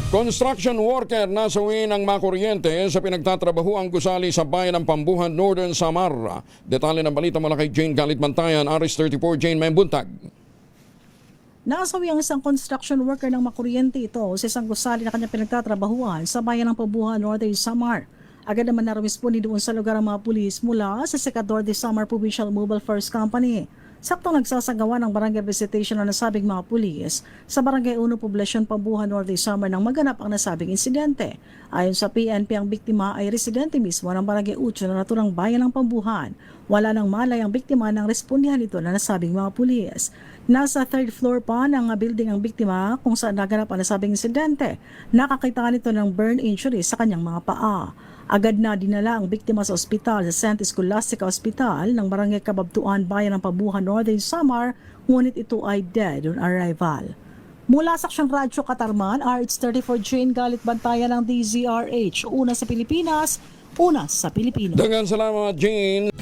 Construction worker nasawi ng makuryente sa pinagtatrabahuang gusali sa bayan ng Pambuhan, Northern Samar. Detalye ng balita mula kay Jane Galit-Bantayan, Aris 34, Jane Membuntag. Nasawi ang isang construction worker ng makuryente ito sa isang gusali na kanyang pinagtatrabahuan sa bayan ng Pambuhan, Northern Samar. Agad naman narumispondi doon sa lugar ang mga pulis mula sa Secador de Samar Provincial Mobile First Company. Saktong nagsasagawa ng barangay visitation ng nasabing mga pulis sa Barangay 1 Poblacion, Pambuhan, Northern Samar nang maganap ang nasabing insidente. Ayon sa PNP, ang biktima ay residente mismo ng Barangay 8 na naturang bayan ng Pambuhan. Wala nang malay ang biktima ng respondihan nito na nasabing mga pulis. Nasa third floor pa ng building ang biktima kung saan naganap ang nasabing insidente. Nakakita nito ng burn injury sa kanyang mga paa. Agad na dinala ang biktima sa ospital sa St. Scholastica Hospital ng Barangay Kababtuan, bayan ng Pambuhan, Northern Samar, ngunit ito ay dead on arrival. Mula sa Aksyon Radyo Katarman, RH34 Jane Galit-Bantayan ng DZRH. Una sa Pilipinas, una sa Pilipino. Daghang salamat, Jane.